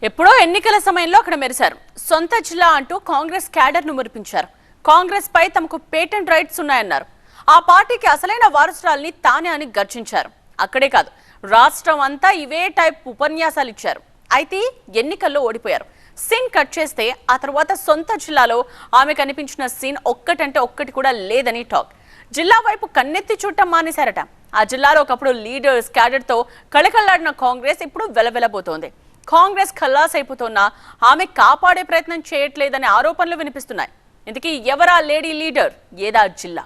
ఎప్పుడో ఎన్నికల సమయంలో అక్కడ మెరిశారు. సొంత జిల్లా అంటూ కాంగ్రెస్ క్యాడర్ ను మురిపించారు. కాంగ్రెస్ పై తమకు పేటెంట్ రైట్స్ ఉన్నాయన్నారు. ఆ పార్టీకి అసలైన వారసురాల్ని తానే అని గర్జించారు. అక్కడే కాదు, రాష్ట్రం అంతా ఇవే టైప్ ఉపన్యాసాలు ఇచ్చారు. అయితే ఎన్నికల్లో ఓడిపోయారు. సీన్ కట్ చేస్తే ఆ తర్వాత సొంత జిల్లాలో ఆమె కనిపించిన సీన్ ఒక్కటంటే ఒక్కటి కూడా లేదని టాక్. జిల్లా వైపు కన్నెత్తి చూడటం మానేశారట. ఆ జిల్లాలో ఒకప్పుడు లీడర్స్ క్యాడర్ తో కళకళలాడిన కాంగ్రెస్ ఇప్పుడు వెలవెలబోతోంది. కాంగ్రెస్ ఖల్లాస్ అయిపోతున్నా ఆమె కాపాడే ప్రయత్నం చేయట్లేదనే ఆరోపణలు వినిపిస్తున్నాయి. ఇందుకీ ఎవరా లేడీ లీడర్, ఏదా జిల్లా?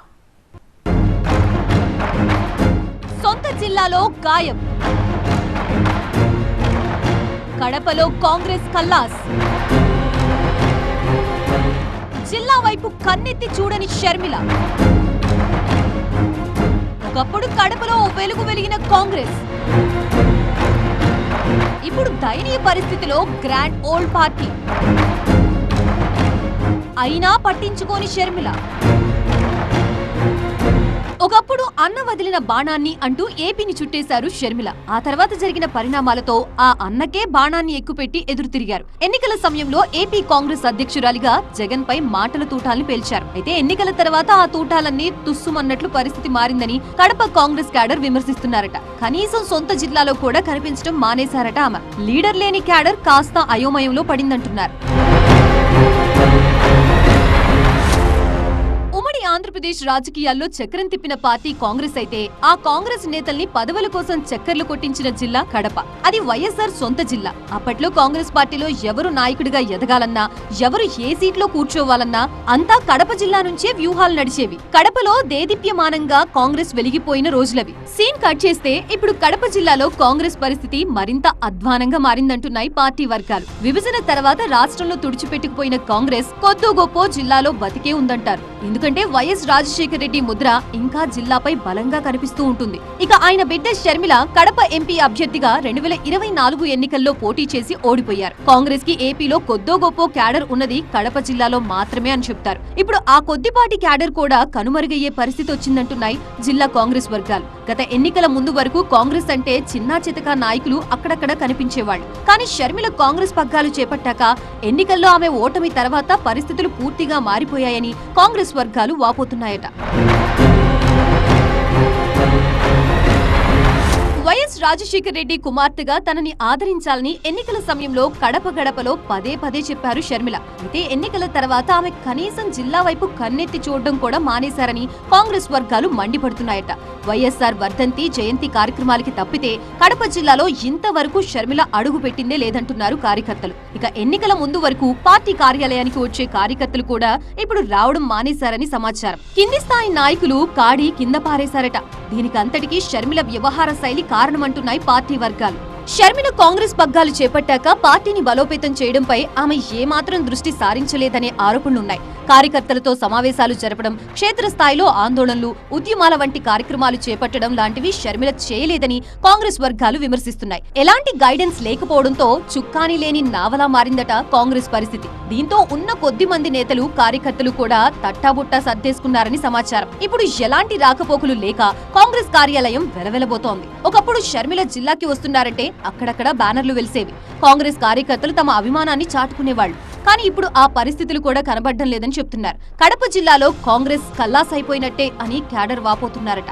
సొంత జిల్లాలో గాయం, కడపలో కాంగ్రెస్ ఖల్లాస్, జిల్లా వైపు కన్నెత్తి చూడని షర్మిల. ఒకప్పుడు కడపలో ఓ వెలుగు వెలిగిన కాంగ్రెస్ ఇప్పుడు దయనీయ పరిస్థితిలో గ్రాండ్ ఓల్డ్ పార్టీ. అయినా పట్టించుకోని షర్మిల. ఒకప్పుడు అన్న వదిలిన బాణాన్ని అంటూ ఏపీని చుట్టేశారు షర్మిల. ఆ తర్వాత జరిగిన పరిణామాలతో ఆ అన్నకే బాణాన్ని ఎక్కుపెట్టి ఎదురు తిరిగారు. ఎన్నికల సమయంలో ఏపీ కాంగ్రెస్ అధ్యక్షురాలిగా జగన్ పై మాటల తూటాల్ని పేల్చారు. అయితే ఎన్నికల తర్వాత ఆ తూటాలన్నీ తుస్సుమన్నట్లు పరిస్థితి మారిందని కడప కాంగ్రెస్ క్యాడర్ విమర్శిస్తున్నారట. కనీసం సొంత జిల్లాలో కూడా కనిపించడం మానేశారట ఆమె. లీడర్ లేని క్యాడర్ కాస్త అయోమయంలో పడిందంటున్నారు. ఉమ్మడి ఆంధ్రప్రదేశ్ రాజకీయాల్లో చక్రం తిప్పిన పార్టీ కాంగ్రెస్ అయితే ఆ కాంగ్రెస్ నేతల్ని పదవుల కోసం చక్కర్లు కొట్టించిన జిల్లా కడప. అది వైఎస్ఆర్ సొంత జిల్లా. అప్పట్లో కాంగ్రెస్ పార్టీలో ఎవరు నాయకుడిగా ఎదగాలన్నా, ఎవరు ఏ సీట్లో కూర్చోవాలన్నా అంతా కడప జిల్లా నుంచే వ్యూహాలు నడిచేవి. కడపలో దేదీప్యమానంగా కాంగ్రెస్ వెలిగిపోయిన రోజులవి. సీన్ కట్ చేస్తే ఇప్పుడు కడప జిల్లాలో కాంగ్రెస్ పరిస్థితి మరింత అధ్వానంగా మారిందంటున్నాయి పార్టీ వర్గాలు. విభజన తర్వాత రాష్ట్రంలో తుడిచిపెట్టుకుపోయిన కాంగ్రెస్ కొద్దో గొప్పో జిల్లాలో బతికే ఉందంటారు. ఎందుకంటే వైఎస్ రాజశేఖర రెడ్డి ముద్ర ఇంకా జిల్లాపై బలంగా కనిపిస్తూ ఉంటుంది. ఇక ఆయన బిడ్డ షర్మిల కడప ఎంపీ అభ్యర్థిగా 2024 ఎన్నికల్లో పోటీ చేసి ఓడిపోయారు. కాంగ్రెస్ కి ఏపీలో కొద్దో గొప్పో క్యాడర్ ఉన్నది కడప జిల్లాలో మాత్రమే అని చెప్తారు. ఇప్పుడు ఆ కొద్దిపాటి క్యాడర్ కూడా కనుమరుగయ్యే పరిస్థితి వచ్చిందంటున్నాయి జిల్లా కాంగ్రెస్ వర్గాలు. గత ఎన్నికల ముందు వరకు కాంగ్రెస్ అంటే చిన్నా చితకా నాయకులు అక్కడక్కడ కనిపించేవాళ్లు. కానీ షర్మిల కాంగ్రెస్ పగ్గాలు చేపట్టాక ఎన్నికల్లో ఆమె ఓటమి తర్వాత పరిస్థితులు పూర్తిగా మారిపోయాయని కాంగ్రెస్ వర్గాలు వాపోతున్నాయట. వైఎస్ రాజశేఖర రెడ్డి కుమార్తెగా తనని ఆదరించాలని ఎన్నికల సమయంలో కడప గడపలో పదే పదే చెప్పారు షర్మిల. అయితే ఎన్నికల తర్వాత ఆమె కనీసం జిల్లా వైపు కన్నెత్తి చూడడం కూడా మానేశారని కాంగ్రెస్ వర్గాలు మండిపడుతున్నాయట. వైఎస్ఆర్ వర్ధంతి జయంతి కార్యక్రమాలకి తప్పితే కడప జిల్లాలో ఇంతవరకు షర్మిల అడుగు పెట్టిందే లేదంటున్నారు కార్యకర్తలు. ఇక ఎన్నికల ముందు వరకు పార్టీ కార్యాలయానికి వచ్చే కార్యకర్తలు కూడా ఇప్పుడు రావడం మానేశారని సమాచారం. కింది స్థాయి నాయకులు కాడి కింద పారేశారట. దీనికంతటికీ షర్మిల వ్యవహార శైలి కారణమంటున్నాయి పార్టీ వర్గాలు. షర్మిల కాంగ్రెస్ పగ్గాలు చేపట్టాక పార్టీని బలోపేతం చేయడంపై ఆమె ఏమాత్రం దృష్టి సారించలేదనే ఆరోపణలున్నాయి. కార్యకర్తలతో సమావేశాలు జరపడం, క్షేత్రస్థాయిలో ఆందోళనలు, ఉద్యమాల వంటి కార్యక్రమాలు చేపట్టడం లాంటివి షర్మిల చేయలేదని కాంగ్రెస్ వర్గాలు విమర్శిస్తున్నాయి. ఎలాంటి గైడెన్స్ లేకపోవడంతో చుక్కాని లేని నావలా మారిందట కాంగ్రెస్ పరిస్థితి. దీంతో ఉన్న కొద్ది మంది నేతలు కార్యకర్తలు కూడా తట్టాబుట్టా సర్దేసుకున్నారని సమాచారం. ఇప్పుడు ఎలాంటి రాకపోకలు లేక కాంగ్రెస్ కార్యాలయం వెలవెలబోతోంది. ఒకప్పుడు షర్మిల జిల్లాకి వస్తున్నారంటే అక్కడక్కడ బ్యానర్లు వెలిసేవి. కాంగ్రెస్ కార్యకర్తలు తమ అభిమానాన్ని చాటుకునేవాళ్లు. కానీ ఇప్పుడు ఆ పరిస్థితులు కూడా కనబడడం లేదని చెప్తున్నారు. కడప జిల్లాలో కాంగ్రెస్ ఖల్లాస్ అయిపోయినట్టే అని క్యాడర్ వాపోతున్నారట.